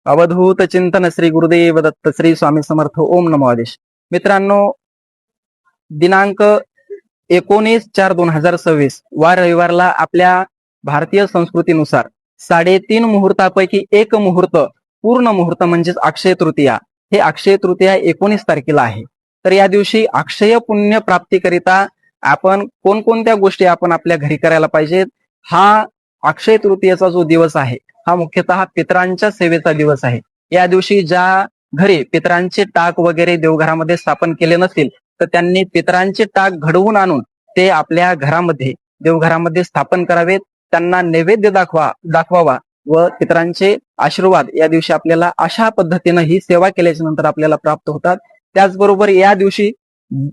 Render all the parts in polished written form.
अवधूत चिंतन श्री गुरुदेव दत्त श्री स्वामी समर्थ ओम नमो आदेश. मित्रांनो, दिनांक 19/4/2026 वार रविवारला आपल्या भारतीय संस्कृतीनुसार 3.5 मुहूर्तापैकी एक मुहूर्त पूर्ण मुहूर्त म्हणजेच अक्षय तृतीया. हे अक्षय तृतीया 19 तारखेला आहे. तर या दिवशी अक्षय पुण्य प्राप्तीकरिता आपण कोणकोणत्या गोष्टी आपण आपल्या घरी करायला पाहिजेत. हा अक्षय तृतीयेचा जो दिवस आहे हा मुख्यतः पितरांच्या सेवेचा दिवस आहे. या दिवशी ज्या घरी पितरांचे टाक वगैरे देवघरामध्ये स्थापन केले नसतील तर त्यांनी पितरांचे टाक घडवून आणून ते आपल्या घरामध्ये देवघरामध्ये स्थापन करावेत. त्यांना नैवेद्य दाखवावा व पितरांचे आशीर्वाद या दिवशी आपल्याला अशा पद्धतीनं ही सेवा केल्याच्या नंतर आपल्याला प्राप्त होतात. त्याचबरोबर या दिवशी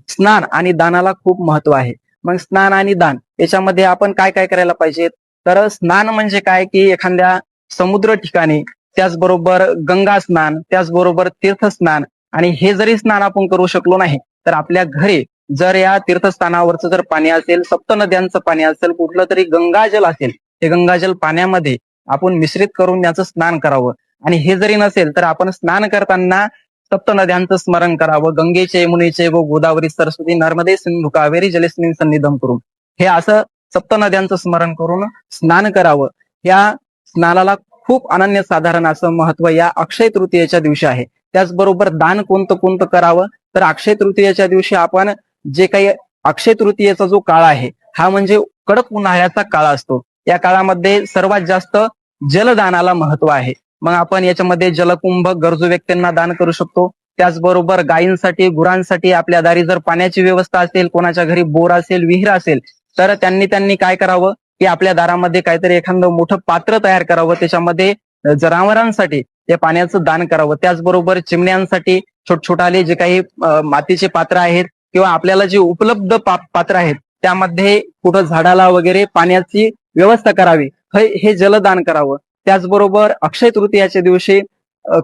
स्नान आणि दानाला खूप महत्व आहे. मग स्नान आणि दान याच्यामध्ये आपण काय काय करायला पाहिजे. तर स्नान म्हणजे काय की एखाद्या समुद्र ठिकाणी, त्याचबरोबर गंगा स्नान, त्याचबरोबर तीर्थस्नान, आणि हे जरी स्नान आपण करू शकलो नाही तर आपल्या घरी जर या तीर्थस्थानावरचं जर पाणी असेल, सप्त नद्यांचं पाणी असेल, कुठलं तरी गंगाजल असेल, हे गंगाजल पाण्यामध्ये आपण मिश्रित करून याचं स्नान करावं. आणि हे जरी नसेल तर आपण स्नान करताना सप्त नद्यांचं स्मरण करावं. गंगेचे, यमुनेचे व गोदावरी, सरस्वती, नर्मदे, सिंधू, कावेरी जलेस्मिन् सन्निधम करून हे असं सप्त नद्यांचं स्मरण करून स्नान करावं. या स्नानाला खूप अनन्यसाधारण असं महत्व या अक्षय तृतीयेच्या दिवशी आहे. त्याचबरोबर दान कोणतं करावं. तर अक्षय तृतीयेच्या दिवशी आपण जे काही अक्षय तृतीयेचा जो काळ आहे हा म्हणजे कडक उन्हाळ्याचा काळ असतो. या काळामध्ये सर्वात जास्त जलदानाला महत्व आहे. मग आपण याच्यामध्ये जलकुंभ गरजू व्यक्तींना दान करू शकतो. त्याचबरोबर गायींसाठी, गुरांसाठी आपल्या दारी जर पाण्याची व्यवस्था असेल, कोणाच्या घरी बोर असेल, विहीर असेल, तर त्यांनी काय करावं की आपल्या दारामध्ये काहीतरी एखादं मोठं पात्र तयार करावं. त्याच्यामध्ये जनावरांसाठी त्या पाण्याचं दान करावं. त्याचबरोबर चिमण्यांसाठी छोटछोटाले जे काही मातीचे पात्र आहेत किंवा आपल्याला जे उपलब्ध पात्र आहेत त्यामध्ये कुठं झाडाला वगैरे पाण्याची व्यवस्था करावी, हे जलदान करावं. त्याचबरोबर अक्षय तृतीयाच्या दिवशी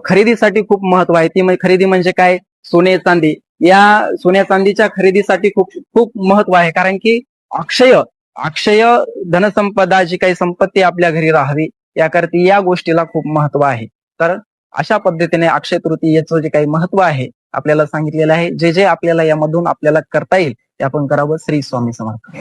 खरेदीसाठी खूप महत्व आहे. ती खरेदी म्हणजे काय, सोने चांदी. या सोन्या चांदीच्या खरेदीसाठी खूप खूप महत्व आहे. कारण की अक्षय धनसंपदा, जी काही संपत्ती आपल्या घरी राहावी याकरता या गोष्टीला खूप महत्व आहे. तर अशा पद्धतीने अक्षय तृतीयेचं जे काही महत्व आहे आपल्याला सांगितलेलं आहे. जे आपल्याला यामधून आपल्याला करता येईल ते आपण करावं. श्री स्वामी समर्थ.